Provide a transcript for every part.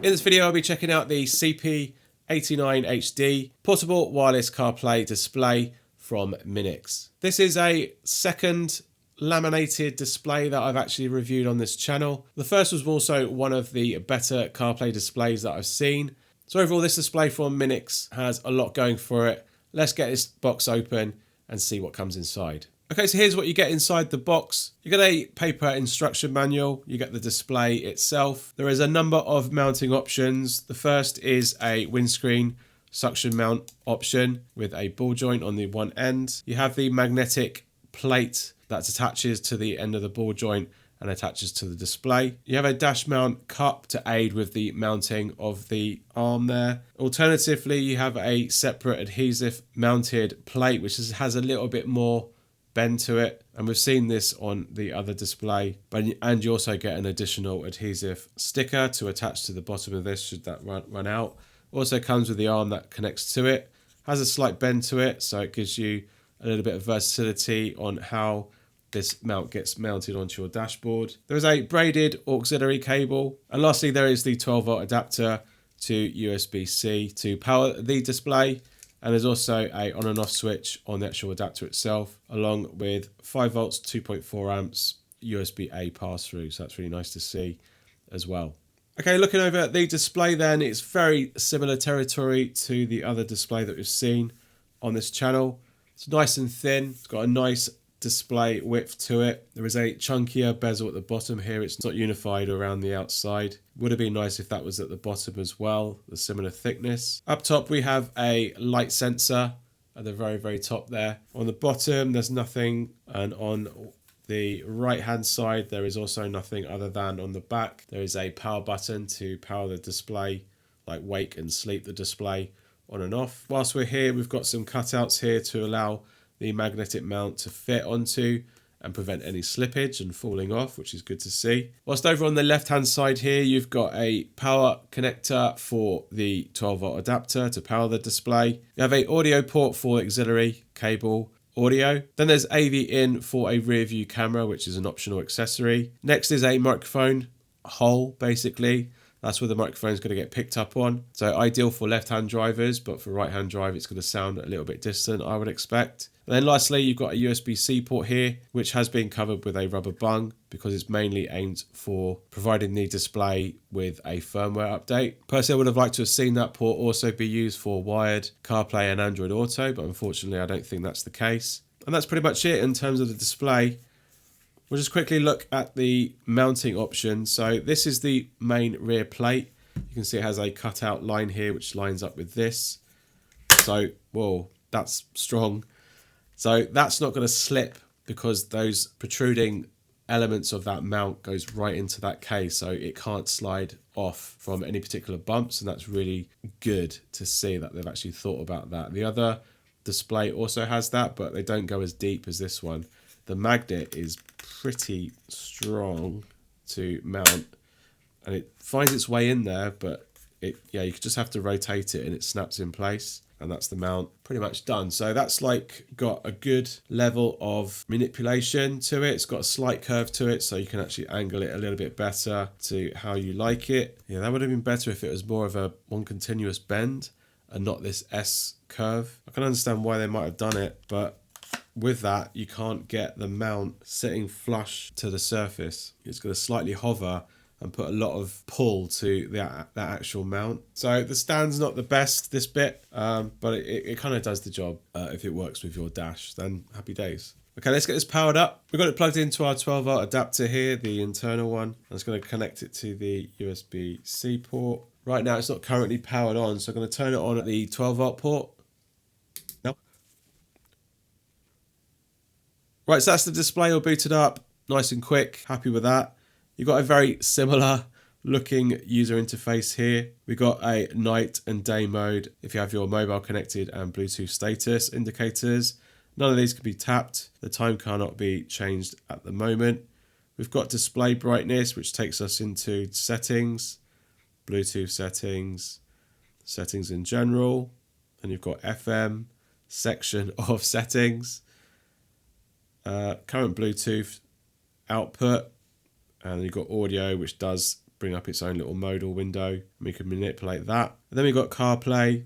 In this video I'll be checking out the CP89-HD portable wireless CarPlay display from MINIX. This is a second laminated display that I've actually reviewed on this channel. The first was also one of the better CarPlay displays that I've seen. So overall this display from MINIX has a lot going for it. Let's get this box open and see what comes inside. Okay, so here's what you get inside the box. You get a paper instruction manual, you get the display itself. There is a number of mounting options. The first is a windscreen suction mount option with a ball joint on the one end. You have the magnetic plate that attaches to the end of the ball joint and attaches to the display. You have a dash mount cup to aid with the mounting of the arm there. Alternatively, you have a separate adhesive mounted plate which has a little bit more bend to it, and we've seen this on the other display, and you also get an additional adhesive sticker to attach to the bottom of this should that run out. Also comes with the arm that connects to it, has a slight bend to it, so it gives you a little bit of versatility on how this mount gets mounted onto your dashboard. There is a braided auxiliary cable, and lastly there is the 12-volt adapter to USB-C to power the display. And there's also a on and off switch on the actual adapter itself, along with 5 volts, 2.4 amps, USB-A pass-through. So that's really nice to see as well. Okay, looking over at the display then, it's very similar territory to the other display that we've seen on this channel. It's nice and thin. It's got a nice display width to it. There is a chunkier bezel at the bottom here. It's not unified around the outside. Would have been nice if that was at the bottom as well, the similar thickness. Up top we have a light sensor at the very top there. On the bottom there's nothing, and on the right hand side there is also nothing other than on the back there is a power button to power the display, like wake and sleep the display on and off. Whilst we're here, we've got some cutouts here to allow the magnetic mount to fit onto and prevent any slippage and falling off, which is good to see. Whilst over on the left hand side here you've got a power connector for the 12-volt adapter to power the display. You have an audio port for auxiliary cable audio. Then there's AV in for a rear view camera, which is an optional accessory. Next is a microphone hole, basically. That's where the microphone is going to get picked up on. So ideal for left-hand drivers, but for right-hand drive, it's going to sound a little bit distant, I would expect. And then lastly, you've got a USB-C port here, which has been covered with a rubber bung because it's mainly aimed for providing the display with a firmware update. Personally, I would have liked to have seen that port also be used for wired CarPlay and Android Auto, but unfortunately, I don't think that's the case. And that's pretty much it in terms of the display. We'll just quickly look at the mounting option. So this is the main rear plate. You can see it has a cutout line here which lines up with this. So, whoa, that's strong. So that's not going to slip because those protruding elements of that mount goes right into that case, so it can't slide off from any particular bumps, and that's really good to see that they've actually thought about that. The other display also has that, but they don't go as deep as this one. The magnet is pretty strong to mount, and it finds its way in there, but you just have to rotate it and it snaps in place, and that's the mount pretty much done. So that's like got a good level of manipulation to it. It's got a slight curve to it, so you can actually angle it a little bit better to how you like it. Yeah, that would have been better if it was more of a one continuous bend and not this S curve. I can understand why they might have done it, but with that, you can't get the mount sitting flush to the surface. It's going to slightly hover and put a lot of pull to that actual mount. So the stand's not the best, this bit, but it kind of does the job. If it works with your dash, then happy days. Okay, let's get this powered up. We've got it plugged into our 12-volt adapter here, the internal one. I'm just going to connect it to the USB-C port. Right now, it's not currently powered on, so I'm going to turn it on at the 12-volt port. Right, so that's the display all booted up, nice and quick, happy with that. You've got a very similar looking user interface here. We've got a night and day mode if you have your mobile connected and Bluetooth status indicators. None of these can be tapped. The time cannot be changed at the moment. We've got display brightness, which takes us into settings, Bluetooth settings, settings in general, and you've got FM section of settings. Current Bluetooth output, and you've got audio, which does bring up its own little modal window. We can manipulate that. And then we've got CarPlay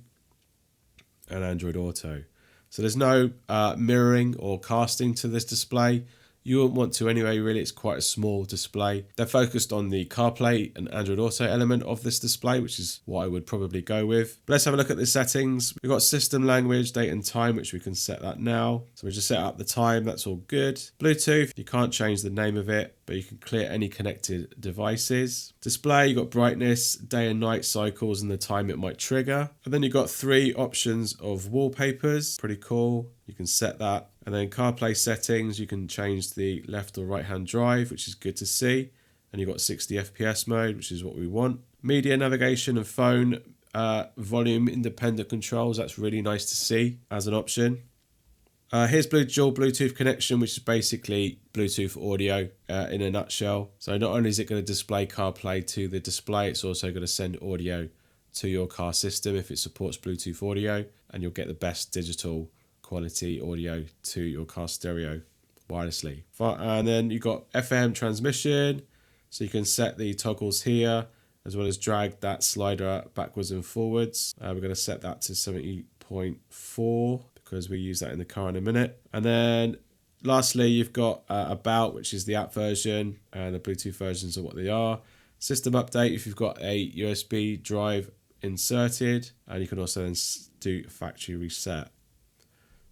and Android Auto. So there's no mirroring or casting to this display. You won't want to anyway, really. It's quite a small display. They're focused on the CarPlay and Android Auto element of this display, which is what I would probably go with. But let's have a look at the settings. We've got system language, date and time, which we can set that now. So we just set up the time, that's all good. Bluetooth, you can't change the name of it, but you can clear any connected devices. Display, you've got brightness, day and night cycles, and the time it might trigger. And then you've got 3 options of wallpapers, pretty cool. You can set that. And then CarPlay settings, you can change the left or right hand drive, which is good to see. And you've got 60 FPS mode, which is what we want. Media navigation and phone volume independent controls, that's really nice to see as an option. Here's dual Bluetooth connection, which is basically Bluetooth audio in a nutshell. So not only is it going to display CarPlay to the display, it's also going to send audio to your car system if it supports Bluetooth audio, and you'll get the best digital quality audio to your car stereo wirelessly. And then you've got FM transmission, so you can set the toggles here, as well as drag that slider backwards and forwards. We're going to set that to 70.4 because we use that in the car in a minute. And then lastly, you've got About, which is the app version, and the Bluetooth versions are what they are. System update, if you've got a USB drive inserted, and you can also then do factory reset.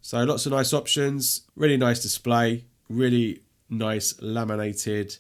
So lots of nice options, really nice display, really nice laminated,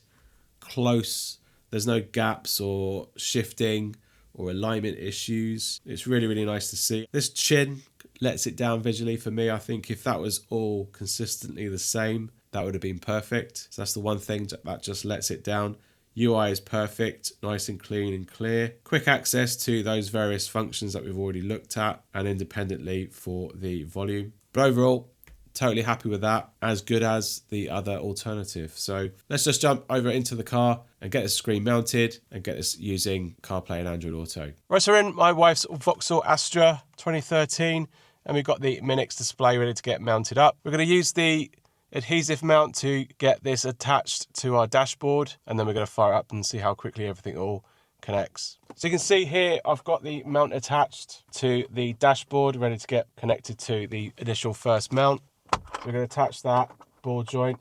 close. There's no gaps or shifting or alignment issues. It's really, really nice to see. This chin lets it down visually for me. I think if that was all consistently the same, that would have been perfect. So that's the one thing that just lets it down. UI is perfect, nice and clean and clear. Quick access to those various functions that we've already looked at, and independently for the volume. But overall, totally happy with that, as good as the other alternative. So let's just jump over into the car and get this screen mounted and get this using CarPlay and Android Auto. Right, so we're in my wife's Vauxhall Astra 2013, and we've got the MINIX display ready to get mounted up. We're going to use the adhesive mount to get this attached to our dashboard, and then we're going to fire it up and see how quickly everything all connects. So you can see here I've got the mount attached to the dashboard ready to get connected to the initial first mount. We're going to attach that ball joint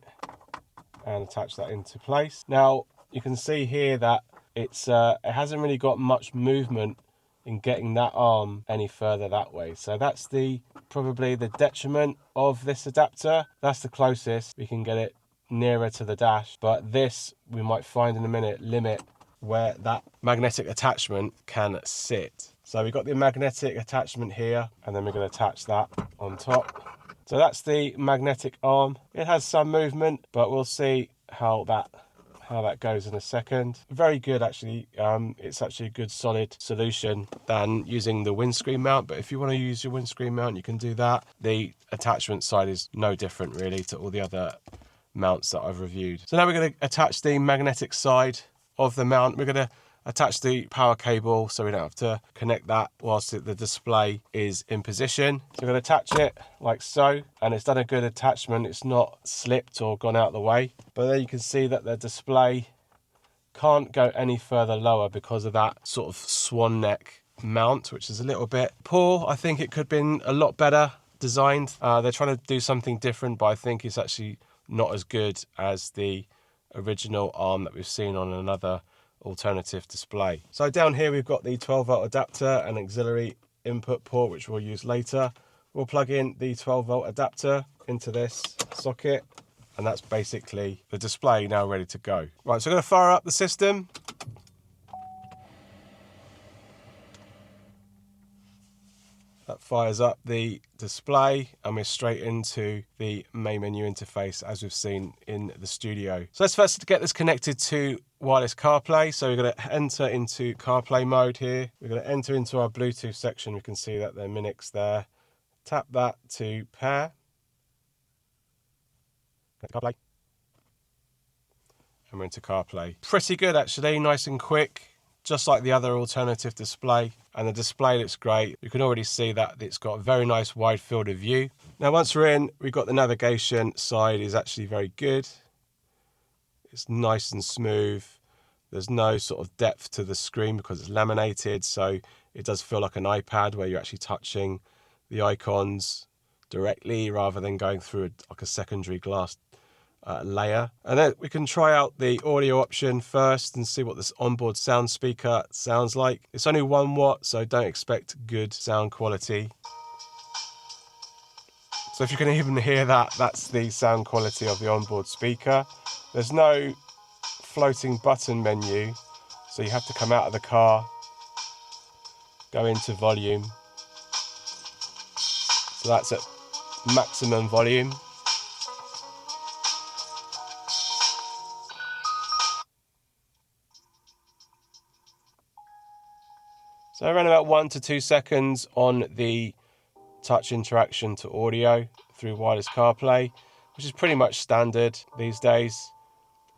and attach that into place. Now you can see here that it hasn't really got much movement in getting that arm any further that way. So that's probably the detriment of this adapter. That's the closest we can get it nearer to the dash, but this we might find in a minute limit where that magnetic attachment can sit. So we've got the magnetic attachment here, and then we're going to attach that on top. So that's the magnetic arm. It has some movement, but we'll see how that goes in a second. Very good, actually. It's actually a good solid solution than using the windscreen mount, but if you want to use your windscreen mount, you can do that. The attachment side is no different really to all the other mounts that I've reviewed. So now we're going to attach the magnetic side of the mount. We're going to attach the power cable so we don't have to connect that whilst the display is in position. So we're going to attach it like so, and it's done a good attachment. It's not slipped or gone out of the way, but there you can see that the display can't go any further lower because of that sort of swan neck mount, which is a little bit poor. I think it could have been a lot better designed. They're trying to do something different, but I think it's actually not as good as the original arm that we've seen on another alternative display. So down here we've got the 12-volt adapter and auxiliary input port, which we'll use later. We'll plug in the 12-volt adapter into this socket, and that's basically the display now ready to go. Right, so I'm going to fire up the system. That fires up the display, and we're straight into the main menu interface as we've seen in the studio. So let's first get this connected to wireless CarPlay. So we're going to enter into CarPlay mode here. We're going to enter into our Bluetooth section. We can see that the MINIX there. Tap that to pair. CarPlay. And we're into CarPlay. Pretty good actually, nice and quick. Just like the other alternative display, and the display looks great. You can already see that it's got a very nice wide field of view. Now once we're in, we've got the navigation side is actually very good. It's nice and smooth. There's no sort of depth to the screen because it's laminated, so it does feel like an iPad where you're actually touching the icons directly rather than going through like a secondary glass layer. And then we can try out the audio option first and see what this onboard sound speaker sounds like. It's only 1 watt, so don't expect good sound quality. So if you can even hear that, that's the sound quality of the onboard speaker. There's no floating button menu, so you have to come out of the car, go into volume. So that's at maximum volume. So around about 1 to 2 seconds on the touch interaction to audio through wireless CarPlay, which is pretty much standard these days.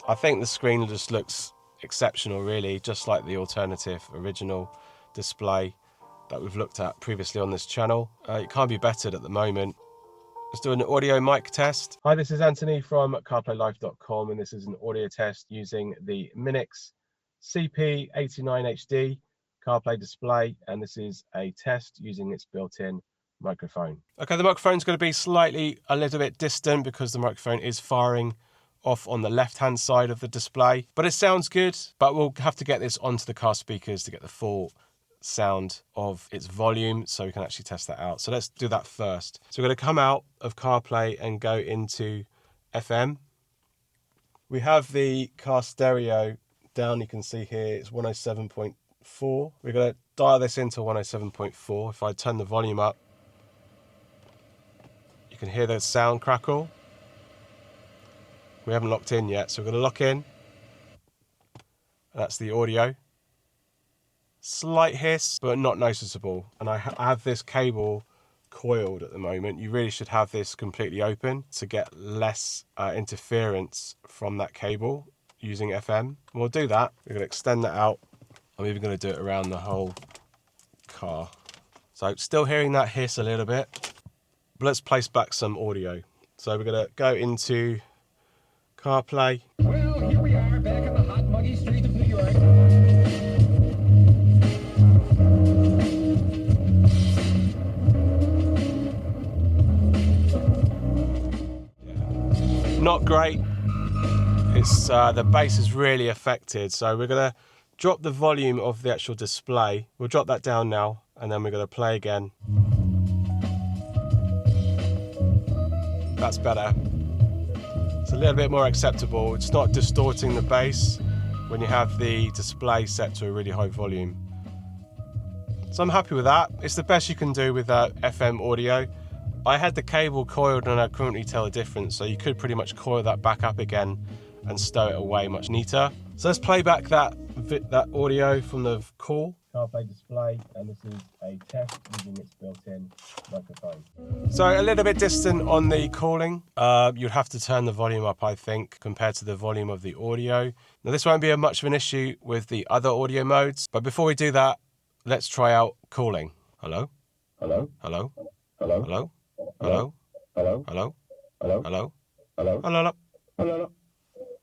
I think the screen just looks exceptional, really, just like the alternative original display that we've looked at previously on this channel. It can't be bettered at the moment. Let's do an audio mic test. Hi, this is Anthony from CarPlayLife.com, and this is an audio test using the MINIX CP89-HD CarPlay display, and this is a test using its built-in microphone. Okay, the microphone's going to be a little bit distant because the microphone is firing off on the left-hand side of the display, but it sounds good. But we'll have to get this onto the car speakers to get the full sound of its volume so we can actually test that out. So let's do that first. So we're going to come out of CarPlay and go into FM. We have the car stereo down, you can see here it's 107.4. We're going to dial this into 107.4. If I turn the volume up, you can hear the sound crackle. We haven't locked in yet, so we're going to lock in. That's the audio. Slight hiss, but not noticeable. And I have this cable coiled at the moment. You really should have this completely open to get less interference from that cable using FM. And we'll do that. We're going to extend that out. I'm even going to do it around the whole car. So still hearing that hiss a little bit, but let's place back some audio. So we're going to go into CarPlay. Well, here we are back on the hot, muggy streets of New York. Not great. It's the bass is really affected, so we're going to drop the volume of the actual display. We'll drop that down now, and then we're going to play again. That's better. It's a little bit more acceptable. It's not distorting the bass when you have the display set to a really high volume. So I'm happy with that. It's the best you can do with FM audio. I had the cable coiled and I couldn't really tell the difference, so you could pretty much coil that back up again and stow it away much neater. So let's play back that audio from the call. CarPlay display, and this is a test using its built-in microphone. So a little bit distant on the calling. You'd have to turn the volume up, I think, compared to the volume of the audio. Now this won't be much of an issue with the other audio modes, but before we do that, let's try out calling. Hello? Hello? Hello? Hello? Hello? Hello? Hello? Hello? Hello? Hello? Hello? Hello? Hello?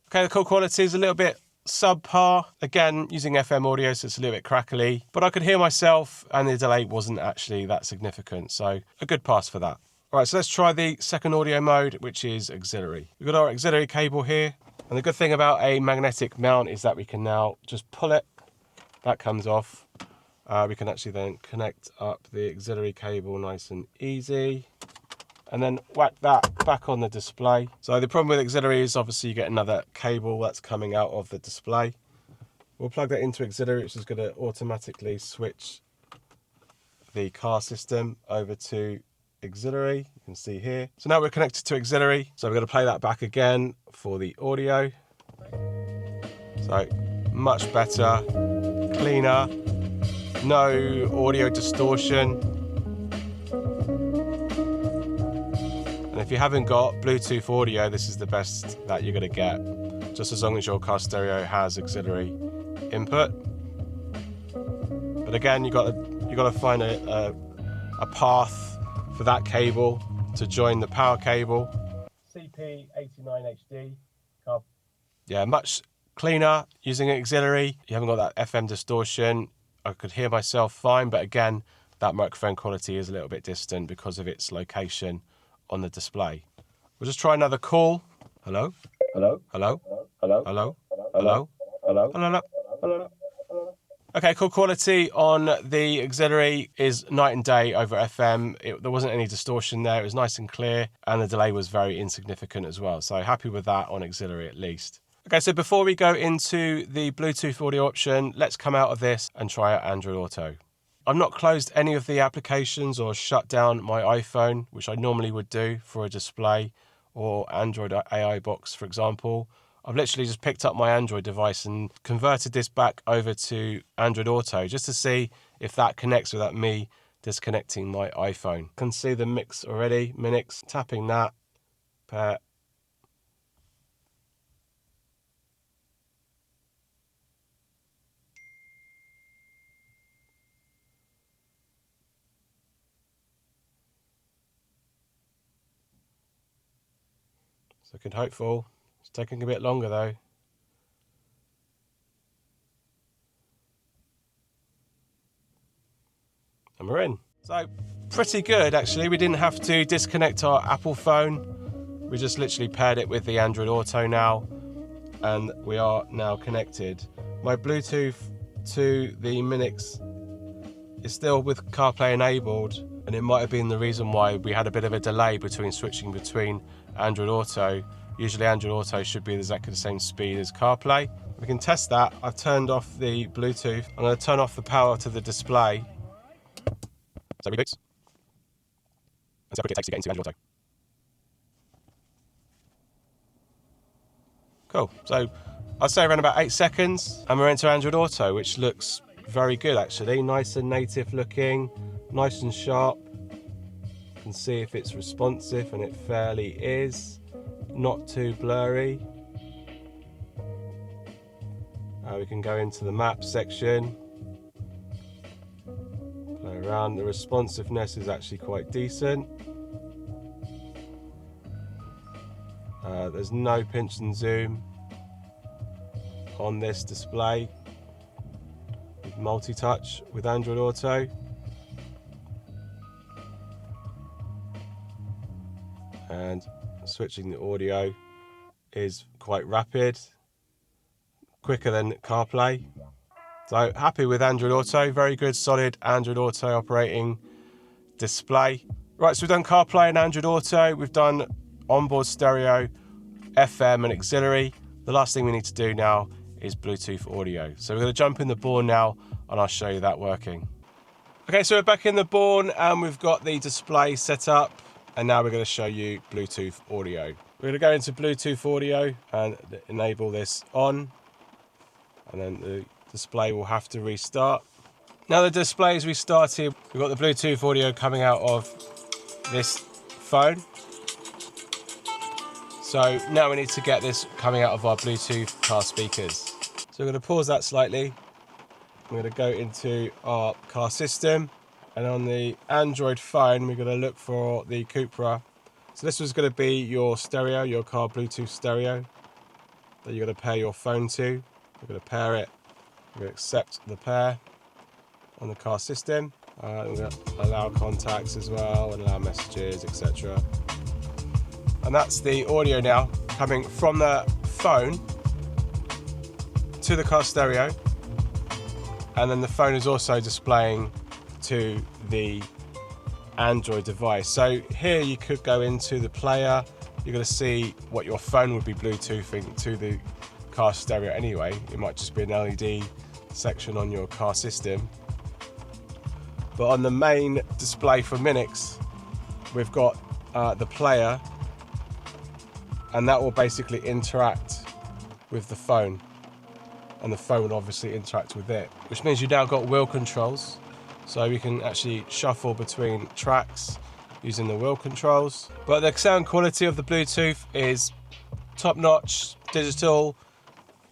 Okay, the call quality is a little bit subpar. Again, using FM audio, so it's a little bit crackly, but I could hear myself and the delay wasn't actually that significant, so a good pass for that. All right, so let's try the second audio mode, which is auxiliary. We've got our auxiliary cable here, and the good thing about a magnetic mount is that we can now just pull it, that comes off. We can actually then connect up the auxiliary cable nice and easy, and then whack that back on the display. So the problem with auxiliary is obviously you get another cable that's coming out of the display. We'll plug that into auxiliary, which is going to automatically switch the car system over to auxiliary. You can see here. So now we're connected to auxiliary. So we're going to play that back again for the audio. So much better, cleaner, no audio distortion. And if you haven't got Bluetooth audio, this is the best that you're going to get, just as long as your car stereo has auxiliary input. But again, you got to find a path for that cable to join the power cable. CP89-HD. Yeah, much cleaner using an auxiliary. You haven't got that FM distortion. I could hear myself fine, but again, that microphone quality is a little bit distant because of its location on the display. We'll just try another call. Hello? Hello? Hello? Hello? Hello? Hello? Hello? Hello? Hello? Okay, call quality on the auxiliary is night and day over FM. There wasn't any distortion there. It was nice and clear, and the delay was very insignificant as well. So happy with that on auxiliary at least. Okay, so before we go into the Bluetooth audio option, let's come out of this and try out Android Auto. I've not closed any of the applications or shut down my iPhone, which I normally would do for a display or Android AI box, for example. I've literally just picked up my Android device and converted this back over to Android Auto just to see if that connects without me disconnecting my iPhone. I can see the mix already, MINIX, tapping that, pair. It's looking hopeful. It's taking a bit longer though. And we're in. So pretty good actually. We didn't have to disconnect our Apple phone. We just literally paired it with the Android Auto now, and we are now connected. My Bluetooth to the MINIX is still with CarPlay enabled, and it might have been the reason why we had a bit of a delay between switching between Android Auto. Usually Android Auto should be exactly the same speed as CarPlay. We can test that. I've turned off the Bluetooth. I'm going to turn off the power to the display. So reboots. And so quickly it takes to get into Android Auto. Cool. So I'd say around about 8 seconds and we're into Android Auto, which looks very good actually. Nice and native looking, nice and sharp. You can see if it's responsive, and it fairly is. Not too blurry. We can go into the map section. Play around. The responsiveness is actually quite decent. There's no pinch and zoom on this display. Multi-touch with Android Auto. And switching the audio is quite rapid, quicker than CarPlay. So happy with Android Auto, very good solid Android Auto operating display. Right, so we've done CarPlay and Android Auto, we've done onboard stereo, FM and auxiliary. The last thing we need to do now is Bluetooth audio. So we're going to jump in the Bourne now and I'll show you that working. Okay, so we're back in the Bourne and we've got the display set up, and now we're going to show you Bluetooth audio. We're going to go into Bluetooth audio and enable this on, and then the display will have to restart. Now the display is restarted. We've got the Bluetooth audio coming out of this phone. So now we need to get this coming out of our Bluetooth car speakers. So we're going to pause that slightly. I'm going to go into our car system, and on the Android phone we're going to look for the Cupra. So this was going to be your stereo, your car Bluetooth stereo that you're going to pair your phone to. We're going to pair it. We're going to accept the pair on the car system. We're going to allow contacts as well and allow messages, etc. And that's the audio now coming from the phone to the car stereo, and then the phone is also displaying to the Android device. So here you could go into the player. You're going to see what your phone would be Bluetoothing to the car stereo anyway. It might just be an LED section on your car system. But on the main display for MINIX, we've got the player, and that will basically interact with the phone, and the phone will obviously interact with it, which means you've now got wheel controls. So you can actually shuffle between tracks using the wheel controls. But the sound quality of the Bluetooth is top-notch, digital,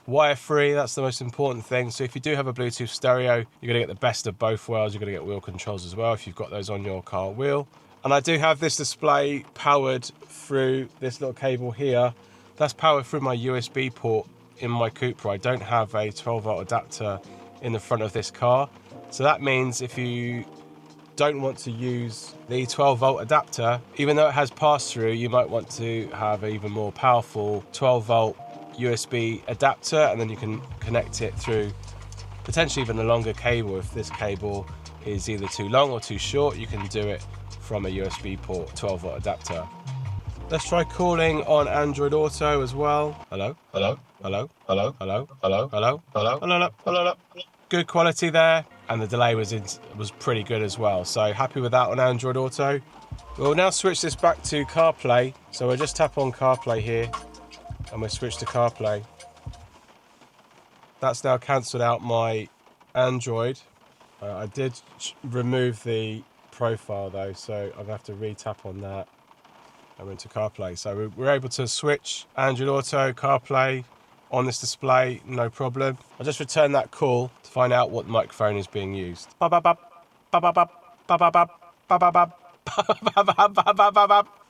wire-free. That's the most important thing. So if you do have a Bluetooth stereo, you're going to get the best of both worlds. You're going to get wheel controls as well if you've got those on your car wheel. And I do have this display powered through this little cable here. That's powered through my USB port in my Cupra, I don't have a 12-volt adapter in the front of this car. So that means if you don't want to use the 12-volt adapter, even though it has pass-through, you might want to have an even more powerful 12-volt USB adapter, and then you can connect it through potentially even a longer cable. If this cable is either too long or too short, you can do it from a USB port 12-volt adapter. Let's try calling on Android Auto as well. Hello, hello, hello, hello, hello, hello, hello, hello, hello, hello. Good quality there, and the delay was pretty good as well. So happy with that on Android Auto. We'll now switch this back to CarPlay. So we'll just tap on CarPlay here, and we'll switch to CarPlay. That's now cancelled out my Android. I did remove the profile though, so I'm gonna have to re-tap on that. I went to CarPlay, so we're able to switch Android Auto, CarPlay on this display, no problem. I'll just return that call to find out what microphone is being used.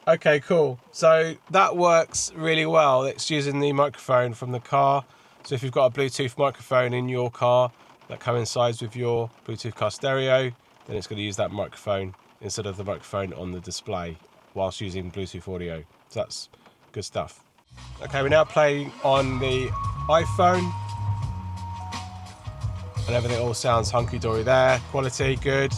Okay, cool. So that works really well. It's using the microphone from the car. So if you've got a Bluetooth microphone in your car that coincides with your Bluetooth car stereo, then it's going to use that microphone instead of the microphone on the display whilst using Bluetooth audio. So that's good stuff. Okay, we're now playing on the iPhone, and everything all sounds hunky-dory there. Quality, good.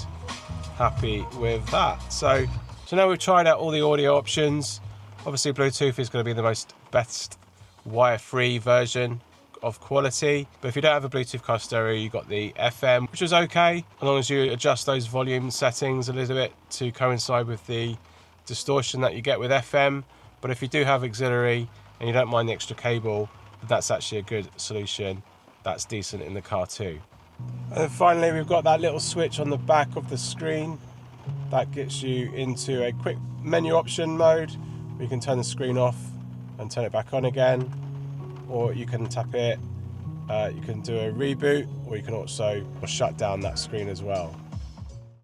Happy with that. So now we've tried out all the audio options. Obviously, Bluetooth is going to be the best wire-free version of quality. But if you don't have a Bluetooth car stereo, you've got the FM, which is okay, as long as you adjust those volume settings a little bit to coincide with the distortion that you get with FM. But if you do have auxiliary and you don't mind the extra cable, that's actually a good solution. That's decent in the car too. And then finally, we've got that little switch on the back of the screen that gets you into a quick menu option mode where you can turn the screen off and turn it back on again, or you can tap it, you can do a reboot, or you can also shut down that screen as well.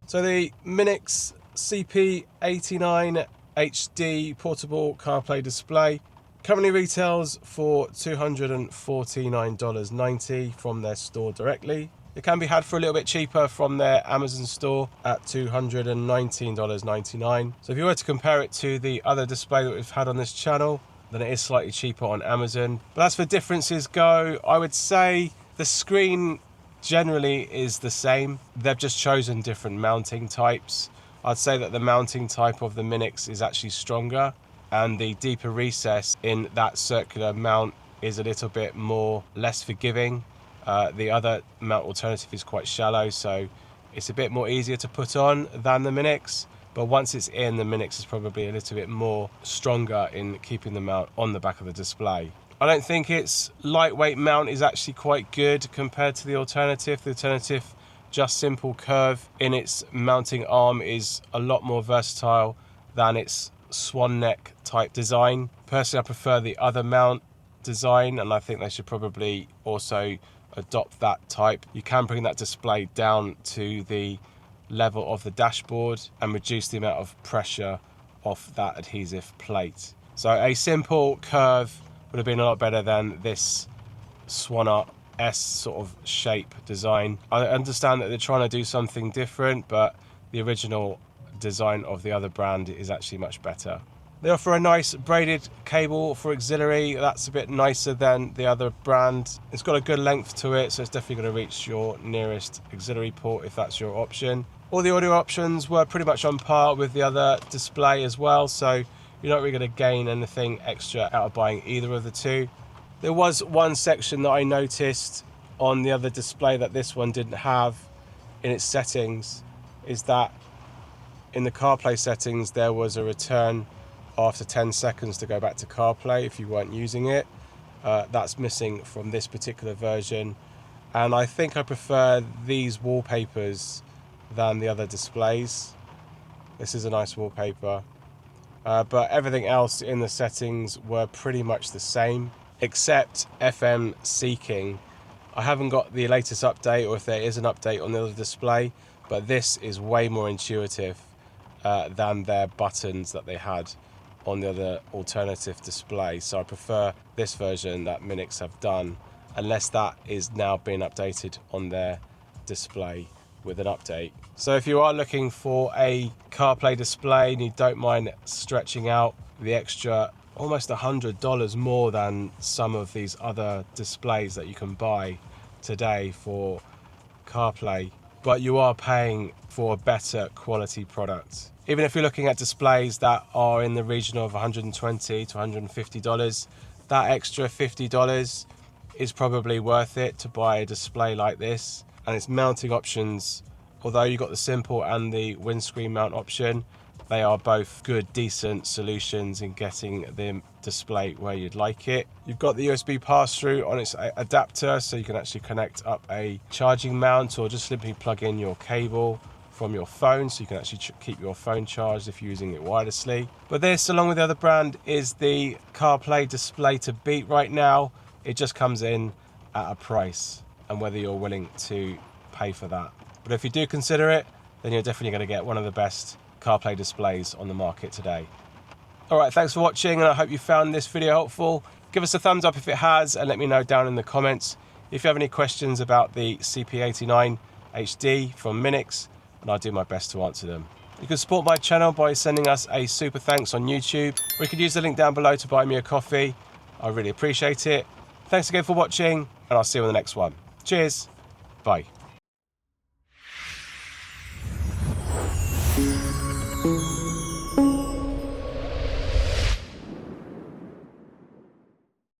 So the MINIX CP89-HD portable CarPlay display currently retails for $249.90 from their store directly. It can be had for a little bit cheaper from their Amazon store at $219.99. So if you were to compare it to the other display that we've had on this channel, then it is slightly cheaper on Amazon. But as for differences go, I would say the screen generally is the same. They've just chosen different mounting types. I'd say that the mounting type of the MINIX is actually stronger, and the deeper recess in that circular mount is a little bit less forgiving. The other mount alternative is quite shallow, so it's a bit more easier to put on than the MINIX. But once it's in, the MINIX is probably a little bit more stronger in keeping the mount on the back of the display. I don't think its lightweight mount is actually quite good compared to the alternative. The alternative, just simple curve in its mounting arm, is a lot more versatile than its swan neck type design. Personally, I prefer the other mount design, and I think they should probably also adopt that type. You can bring that display down to the level of the dashboard and reduce the amount of pressure off that adhesive plate. So a simple curve would have been a lot better than this swan arm S sort of shape design. I understand that they're trying to do something different, but the original design of the other brand is actually much better. They offer a nice braided cable for auxiliary. That's a bit nicer than the other brand. It's got a good length to it, so it's definitely going to reach your nearest auxiliary port if that's your option. All the audio options were pretty much on par with the other display as well, so you're not really going to gain anything extra out of buying either of the two. There was one section that I noticed on the other display that this one didn't have in its settings, is that in the CarPlay settings there was a return after 10 seconds to go back to CarPlay if you weren't using it. That's missing from this particular version, and I think I prefer these wallpapers than the other displays. This is a nice wallpaper, but everything else in the settings were pretty much the same except FM seeking. I haven't got the latest update, or if there is an update on the other display, but this is way more intuitive than their buttons that they had on the other alternative display. So I prefer this version that MINIX have done, unless that is now being updated on their display with an update. So if you are looking for a CarPlay display and you don't mind stretching out the extra almost $100 more than some of these other displays that you can buy today for CarPlay, but you are paying for a better quality product. Even if you're looking at displays that are in the region of $120 to $150, that extra $50 is probably worth it to buy a display like this. And its mounting options, although you've got the simple and the windscreen mount option, they are both good, decent solutions in getting the display where you'd like it. You've got the USB pass-through on its adapter, so you can actually connect up a charging mount or just simply plug in your cable from your phone, so you can actually keep your phone charged if you're using it wirelessly. But this, along with the other brand, is the CarPlay display to beat right now. It just comes in at a price, and whether you're willing to pay for that. But if you do consider it, then you're definitely going to get one of the best CarPlay displays on the market today. Alright, thanks for watching, and I hope you found this video helpful. Give us a thumbs up if it has, and let me know down in the comments if you have any questions about the CP89-HD from MINIX, and I'll do my best to answer them. You can support my channel by sending us a super thanks on YouTube, or you could use the link down below to buy me a coffee. I really appreciate it. Thanks again for watching, and I'll see you on the next one. Cheers. Bye.